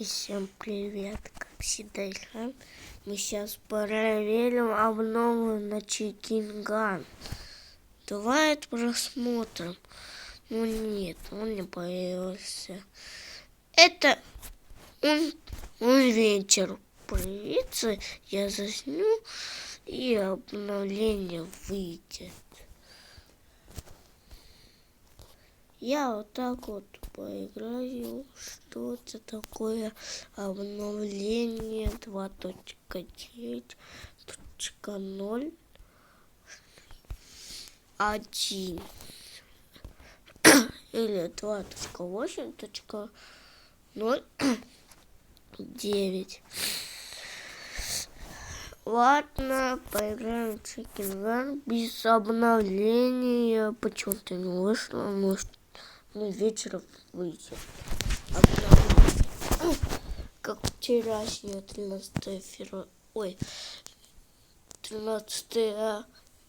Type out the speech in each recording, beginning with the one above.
И всем привет, как всегда, играем. Мы сейчас проверим обнову на Чикинган. Давай это просмотрим. Ну нет, он не появился. Это он вечер появится, я засну и обновление выйдет. Я вот так вот поиграю, что это такое обновление 2.9.0 1 или 2.8.0 9. Ладно, поиграем в Чикинган без обновления. Почему-то не вышло, может вечером выйдет. Как вчерашнее 13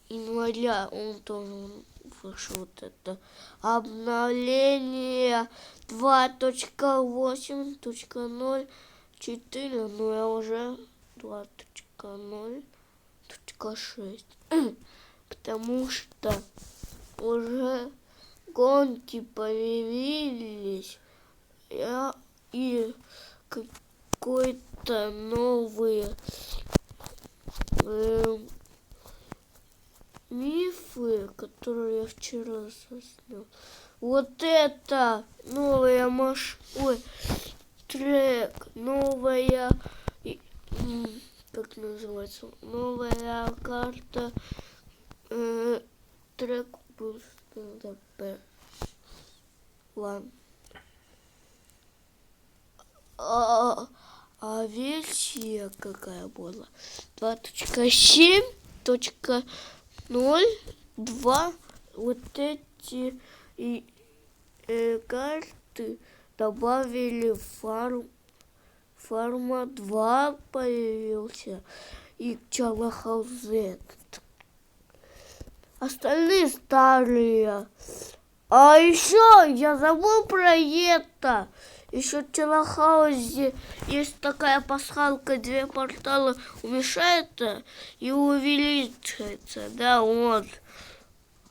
января он тоже вышел. Вот это обновление 2.8.0.4, но я уже 2.0.6, потому что уже гонки появились, и какой-то новые мифы, которые я вчера соснял. Вот это новая трек, новая, как называется, новая карта, трек был Ладно. А версия какая была? 2.7.0.2. Вот эти карты добавили Фарма 2 появился и Чалахал Z. Остальные старые. А еще я забыл про это. Еще в Чалахаузе есть такая пасхалка, 2 портала уменьшается и увеличивается. Да, вот.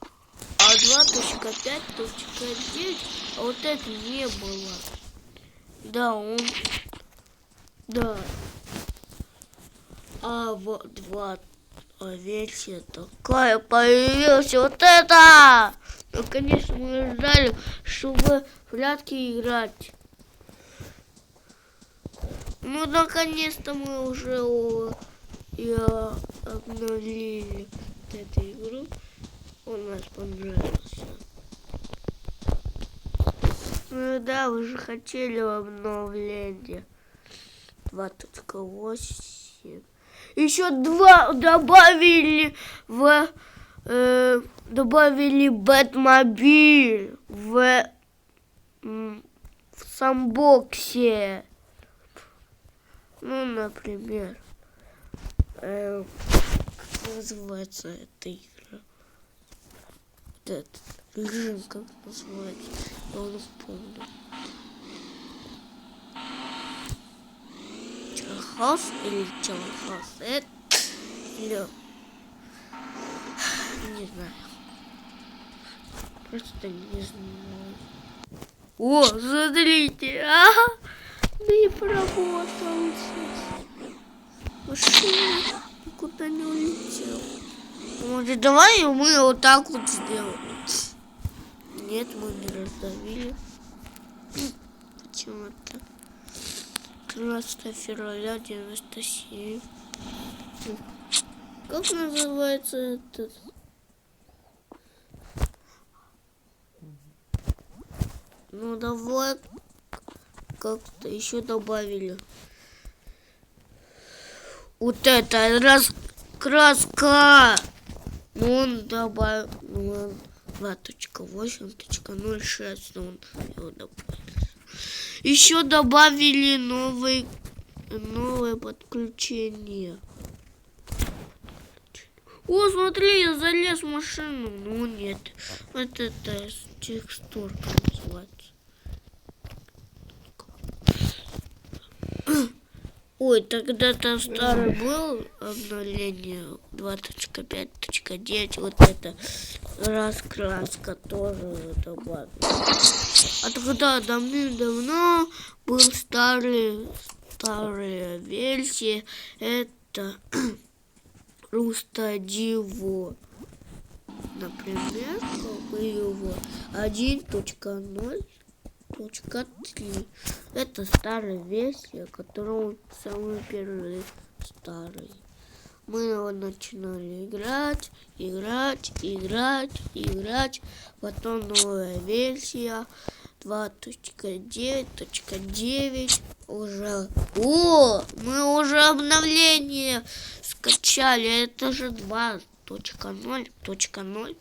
А 2.5.9, а вот это не было. Да, да. А вот 2 версия такая появилась. Вот это! Ну, конечно, мы ждали, чтобы в прятки играть. Ну, наконец-то мы уже обновили эту игру. Он нас понравился. Ну да, вы же хотели обновление 2.8. Еще 2 добавили Бэтмобиль в самбоксе. Ну, например, как называется эта игра? Вот этот режим, как называется? Я не помню. Чалхаус или Чалхаус? Это не знаю. Просто не знаю. О, смотрите! Не проработался. Машина никуда не улетела. Может, давай мы вот так вот сделаем. Нет, мы не раздавили. Почему-то. 13 февраля 97. Как называется этот? Ну давай как-то еще добавили. Вот это раскраска. Он добавил 2.8.06. Он его добавил. Еще добавили новое подключение. О, смотри, я залез в машину. Ну нет, вот это текстурка называется. Ой, тогда-то старый был обновление 2.5.9, вот это раскраска тоже добавлена. А тогда давным-давно был старая версия, это Рустадиво. Например, его 1.0.3. Это старая версия, которая самый первый старый. Мы его начинали играть. Потом новая версия 2.9.9 уже. О, мы уже обновление скачали. Это же 2.0.0.